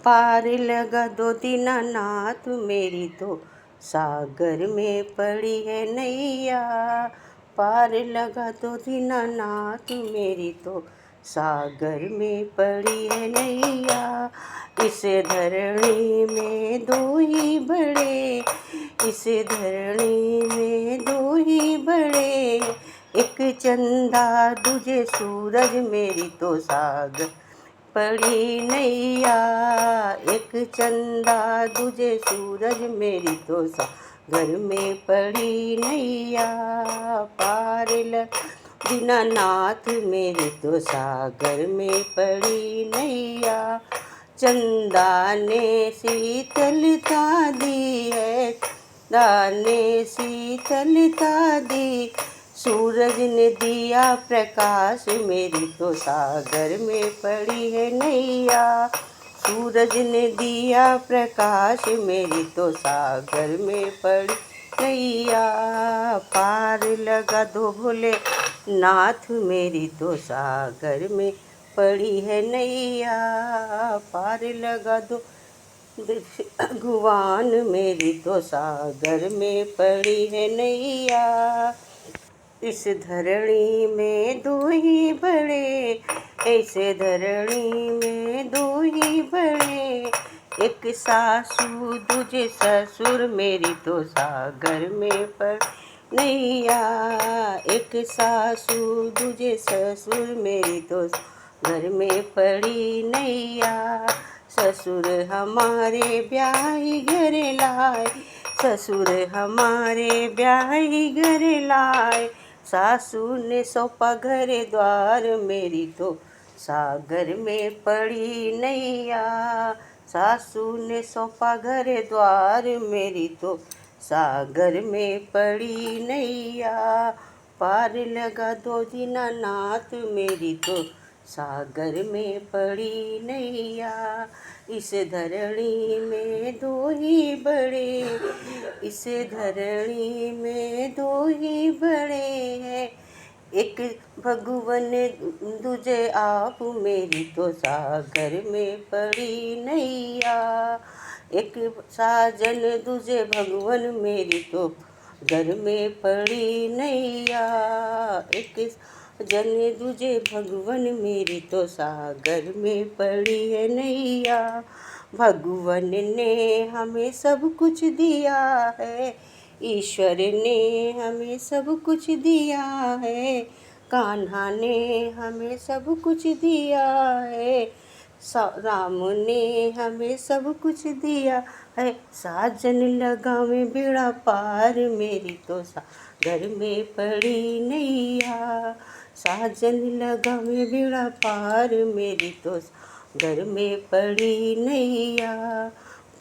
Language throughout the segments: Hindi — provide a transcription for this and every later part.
पार लगा दो दीनानाथ मेरी तो सागर में पड़ी है नैया। पार लगा दो दीनानाथ मेरी तो सागर में पड़ी है नैया। इस धरणी में दो ही बड़े, इस धरणी में दो ही बड़े, एक चंदा दूजे सूरज मेरी तो सागर पड़ी नैया। एक चंदा दूजे सूरज मेरी तो सागर में पड़ी नैया। पार दीनानाथ मेरी तो सागर में पड़ी नैया। चंदा ने शीतलता दी है, चंदा ने शीतलता दी, सूरज ने दिया प्रकाश मेरी तो सागर में पड़ी है नैया। सूरज ने दिया प्रकाश मेरी तो सागर में पड़ी नैया। पार लगा दो भोले नाथ मेरी तो सागर में पड़ी है नैया। पार लगा दो भगवान मेरी तो सागर में पड़ी है नैया। इस धरणी में दो ही बड़े, ऐसे धरणी में दो ही बड़े, एक सासू दूजे ससुर मेरी तो सागर में पड़ नैया। एक सासू दूजे ससुर मेरी तो घर में पड़ी नैया। ससुर हमारे ब्याही घर लाए, ससुर हमारे ब्याही घर लाए, सासू ने सौंपा घर द्वार मेरी तो सागर में पड़ी नैया। सासू ने सौंपा घर द्वार मेरी तो सागर में पड़ी नैया। पार लगा दो दीनानाथ मेरी तो सागर में पड़ी नैया। इस धरणी में दो ही बड़े, इस धरणी में दो ही बड़े हैं, एक भगवन दूजे आप मेरी तो सागर में पड़ी नैया। एक साजन दूजे भगवन मेरी तो घर में पड़ी नैया। एक जन दूजे भगवन मेरी तो सागर में पड़ी है नैया। भगवन ने हमें सब कुछ दिया है, ईश्वर ने हमें सब कुछ दिया है, कान्हा ने हमें सब कुछ दिया है, राम ने हमें सब कुछ दिया है। साजन लगावे बेड़ा पार मेरी तो सागर में पड़ी नैया। साजन लगावे बेड़ा पार मेरी तो सागर में पड़ी नैया।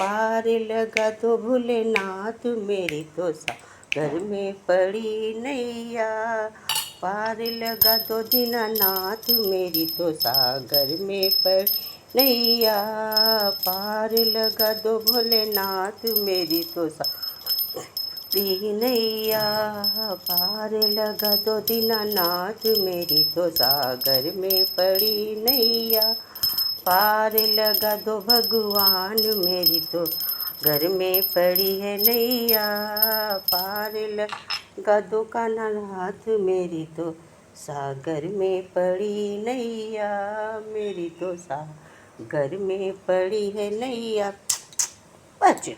पार लगा तो भोलेनाथ मेरी तो सागर में पड़ी नैया। पार लगा दो दीनानाथ मेरी तो सागर में पड़ी नैया। पार लगा दो भोलेनाथ मेरी तो सागर नैया। पार लगा दो दीनानाथ मेरी तो सागर में पड़ी नैया। पार लगा दो भगवान मेरी तो घर में पड़ी है नैया। पार लगा दो कान्हानाथ मेरी तो सागर में पड़ी नैया। मेरी तो सागर में पड़ी है नैया। बच